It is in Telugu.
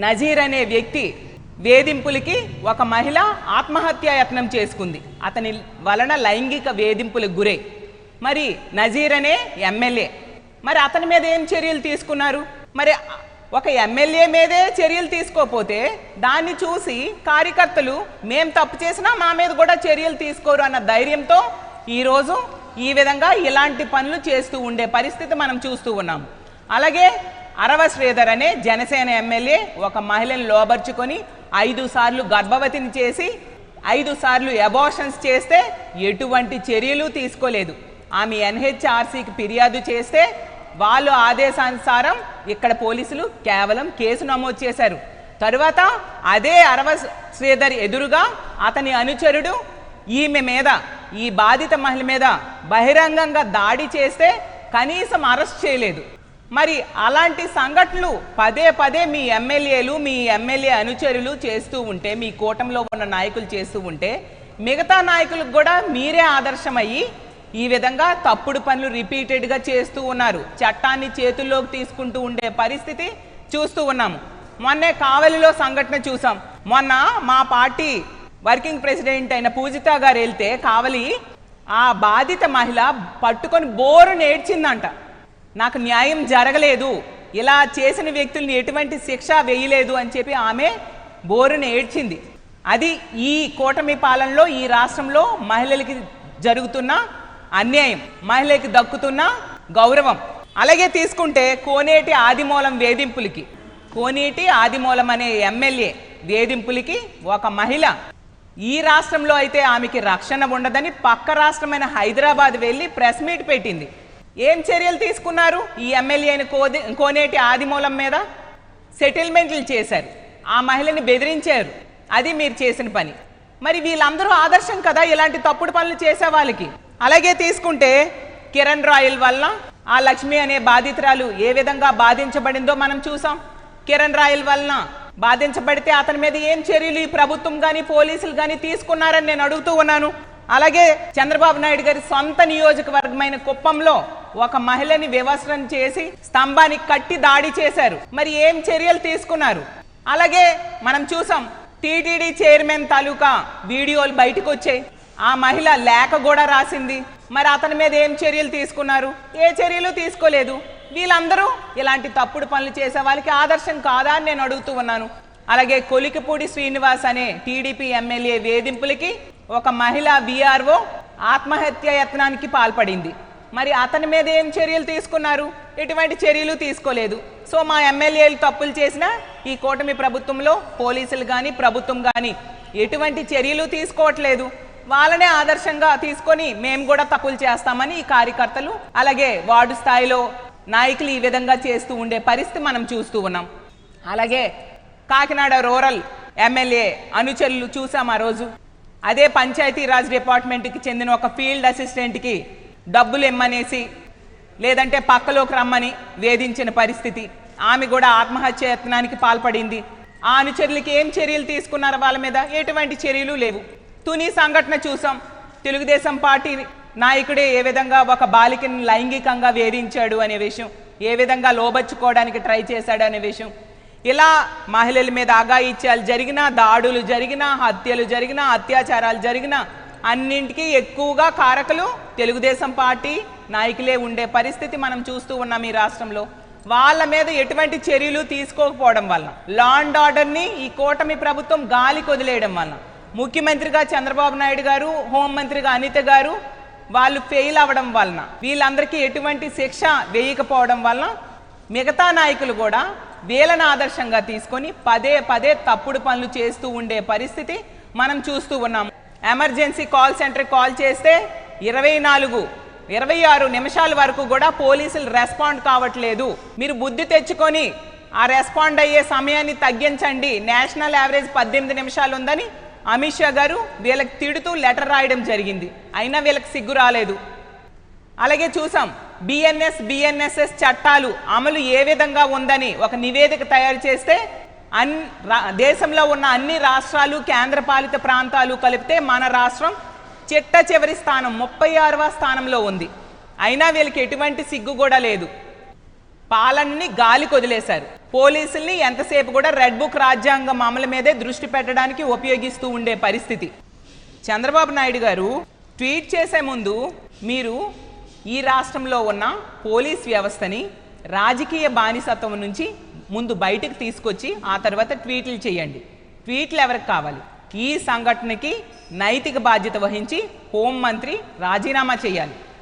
నజీర్ అనే వ్యక్తి వేధింపులకి ఒక మహిళ ఆత్మహత్యాయత్నం చేసుకుంది. అతని వలన లైంగిక వేధింపులకు గురై. మరి నజీర్ అనే ఎమ్మెల్యే, మరి అతని మీద ఏం చర్యలు తీసుకున్నారు? మరి ఒక ఎమ్మెల్యే మీదే చర్యలు తీసుకోకపోతే దాన్ని చూసి కార్యకర్తలు మేం తప్పు చేసినా మా మీద కూడా చర్యలు తీసుకోరు అన్న ధైర్యంతో ఈరోజు ఈ విధంగా ఇలాంటి పనులు చేస్తూ ఉండే పరిస్థితి మనం చూస్తూ ఉన్నాం. అలాగే అరవ శ్రీధర్ అనే జనసేన ఎమ్మెల్యే ఒక మహిళను లోబర్చుకొని 5 సార్లు గర్భవతిని చేసి 5 సార్లు అబార్షన్స్ చేస్తే ఎటువంటి చర్యలు తీసుకోలేదు. ఆమె NHRCకి ఫిర్యాదు చేస్తే వాళ్ళు ఆదేశానుసారం ఇక్కడ పోలీసులు కేవలం కేసు నమోదు చేశారు. తరువాత అదే అరవ శ్రీధర్ ఎదురుగా అతని అనుచరుడు ఈమె మీద, ఈ బాధిత మహిళ మీద బహిరంగంగా దాడి చేస్తే కనీసం అరెస్ట్ చేయలేదు. మరి అలాంటి సంఘటనలు పదే పదే మీ ఎమ్మెల్యేలు, మీ ఎమ్మెల్యే అనుచరులు చేస్తూ ఉంటే, మీ కూటమిలో ఉన్న నాయకులు చేస్తూ ఉంటే మిగతా నాయకులకు కూడా మీరే ఆదర్శమయ్యి ఈ విధంగా తప్పుడు పనులు రిపీటెడ్గా చేస్తూ ఉన్నారు. చట్టాన్ని చేతుల్లోకి తీసుకుంటూ ఉండే పరిస్థితి చూస్తూ ఉన్నాము. మొన్నే కావలిలో సంఘటన చూసాం. మొన్న మా పార్టీ వర్కింగ్ ప్రెసిడెంట్ అయిన పూజిత గారు వెళ్తే కావలి ఆ బాధిత మహిళ పట్టుకొని బోరు నేడ్చిందంట. నాకు న్యాయం జరగలేదు, ఇలా చేసిన వ్యక్తుల్ని ఎటువంటి శిక్ష వేయలేదు అని చెప్పి ఆమె బోరుని ఏడ్చింది. అది ఈ కూటమి పాలనలో ఈ రాష్ట్రంలో మహిళలకి జరుగుతున్న అన్యాయం, మహిళకి దక్కుతున్న గౌరవం. అలాగే తీసుకుంటే కోనేటి ఆదిమూలం వేధింపులకి, కోనేటి ఆదిమూలం అనే ఎమ్మెల్యే వేధింపులకి ఒక మహిళ, ఈ రాష్ట్రంలో అయితే ఆమెకి రక్షణ ఉండదని పక్క రాష్ట్రమైన హైదరాబాద్ వెళ్ళి ప్రెస్ మీట్ పెట్టింది. ఏం చర్యలు తీసుకున్నారు? ఈ ఎమ్మెల్యేని కోనేటి ఆదిమూలం మీద సెటిల్మెంట్లు చేశారు, ఆ మహిళని బెదిరించారు. అది మీరు చేసిన పని. మరి వీళ్ళందరూ ఆదర్శం కదా ఇలాంటి తప్పుడు పనులు చేసే వాళ్ళకి. అలాగే తీసుకుంటే కిరణ్ రాయల్ వల్ల ఆ లక్ష్మి అనే బాధితురాలు ఏ విధంగా బాధించబడిందో మనం చూసాం. కిరణ్ రాయల్ వలన బాధించబడితే అతని మీద ఏం చర్యలు ఈ ప్రభుత్వం కానీ పోలీసులు కానీ తీసుకున్నారని నేను అడుగుతూ ఉన్నాను. అలాగే చంద్రబాబు నాయుడు గారి సొంత నియోజకవర్గమైన కుప్పంలో ఒక మహిళని వివస్త్రం చేసి స్తంభానికి కట్టి దాడి చేశారు. మరి ఏం చర్యలు తీసుకున్నారు? అలాగే మనం చూసాం టీటీడీ చైర్మన్ తాలూకా వీడియోలు బయటకు వచ్చాయి. ఆ మహిళ లేఖ కూడా రాసింది. మరి అతని మీద ఏం చర్యలు తీసుకున్నారు? ఏ చర్యలు తీసుకోలేదు. వీళ్ళందరూ ఇలాంటి తప్పుడు పనులు చేసే వాళ్ళకి ఆదర్శం కాదా అని నేను అడుగుతూ ఉన్నాను. అలాగే కొలికిపూడి శ్రీనివాస్ అనే టీడీపీ ఎమ్మెల్యే వేధింపులకి ఒక మహిళ VRO ఆత్మహత్య యత్నానికి పాల్పడింది. మరి అతని మీద ఏం చర్యలు తీసుకున్నారు? ఎటువంటి చర్యలు తీసుకోలేదు. సో మా ఎమ్మెల్యేలు తప్పులు చేసినా ఈ కూటమి ప్రభుత్వంలో పోలీసులు కానీ ప్రభుత్వం కానీ ఎటువంటి చర్యలు తీసుకోవట్లేదు. వాళ్ళనే ఆదర్శంగా తీసుకొని మేము కూడా తప్పులు చేస్తామని ఈ కార్యకర్తలు అలాగే వార్డు స్థాయిలో నాయకులు ఈ విధంగా చేస్తూ ఉండే పరిస్థితి మనం చూస్తూ ఉన్నాం. అలాగే కాకినాడ రూరల్ ఎమ్మెల్యే అనుచరులు చూసాం. ఆ రోజు అదే పంచాయతీరాజ్ డిపార్ట్మెంట్కి చెందిన ఒక ఫీల్డ్ అసిస్టెంట్కి డబ్బులు ఇమ్మనేసి లేదంటే పక్కలోకి రమ్మని వేధించిన పరిస్థితి. ఆమె కూడా ఆత్మహత్య యత్నానికి పాల్పడింది. ఆ అనుచరులకి ఏం చర్యలు తీసుకున్నారు? వాళ్ళ మీద ఎటువంటి చర్యలు లేవు. తుని సంఘటన చూసాం. తెలుగుదేశం పార్టీ నాయకుడే ఏ విధంగా ఒక బాలికని లైంగికంగా వేధించాడు అనే విషయం, ఏ విధంగా లోబర్చుకోవడానికి ట్రై చేశాడు అనే విషయం. ఇలా మహిళల మీద అఘాయిత్యాలు జరిగినా, దాడులు జరిగినా, హత్యలు జరిగినా, అత్యాచారాలు జరిగినా అన్నింటికీ ఎక్కువగా కారకులు తెలుగుదేశం పార్టీ నాయకులే ఉండే పరిస్థితి మనం చూస్తూ ఉన్నాం ఈ రాష్ట్రంలో. వాళ్ళ మీద ఎటువంటి చర్యలు తీసుకోకపోవడం వల్ల, లా అండ్ ఆర్డర్ని ఈ కూటమి ప్రభుత్వం గాలికి వదిలేయడం వల్ల, ముఖ్యమంత్రిగా చంద్రబాబు నాయుడు గారు, హోంమంత్రిగా అనిత గారు వాళ్ళు ఫెయిల్ అవ్వడం వలన, వీళ్ళందరికీ ఎటువంటి శిక్ష వేయకపోవడం వలన మిగతా నాయకులు కూడా వీళ్ళని ఆదర్శంగా తీసుకొని పదే పదే తప్పుడు పనులు చేస్తూ ఉండే పరిస్థితి మనం చూస్తూ ఉన్నాము. ఎమర్జెన్సీ కాల్ సెంటర్కి కాల్ చేస్తే 26 నిమిషాల వరకు కూడా పోలీసులు రెస్పాండ్ కావట్లేదు. మీరు బుద్ధి తెచ్చుకొని ఆ రెస్పాండ్ అయ్యే సమయాన్ని తగ్గించండి. నేషనల్ యావరేజ్ 18 నిమిషాలు ఉందని అమిత్ షా గారు వీళ్ళకి తిడుతూ లెటర్ రాయడం జరిగింది. అయినా వీళ్ళకి సిగ్గు రాలేదు. అలాగే చూసాం BNSS చట్టాలు అమలు ఏ విధంగా ఉందని ఒక నివేదిక తయారు చేస్తే దేశంలో ఉన్న అన్ని రాష్ట్రాలు, కేంద్రపాలిత ప్రాంతాలు కలిపితే మన రాష్ట్రం చిట్ట చివరి స్థానం 36వ స్థానంలో ఉంది. అయినా వీళ్ళకి ఎటువంటి సిగ్గు కూడా లేదు. పాలనని గాలికి వదిలేశారు. పోలీసుల్ని ఎంతసేపు కూడా రెడ్ బుక్ రాజ్యాంగం అమలు మీదే దృష్టి పెట్టడానికి ఉపయోగిస్తూ ఉండే పరిస్థితి. చంద్రబాబు నాయుడు గారు ట్వీట్ చేసే ముందు మీరు ఈ రాష్ట్రంలో ఉన్న పోలీస్ వ్యవస్థని రాజకీయ బానిసత్వం నుంచి ముందు బయటకు తీసుకొచ్చి ఆ తర్వాత ట్వీట్లు చేయండి. ట్వీట్లు ఎవరికి కావాలి? ఈ సంఘటనకి నైతిక బాధ్యత వహించి హోంమంత్రి రాజీనామా చేయాలి.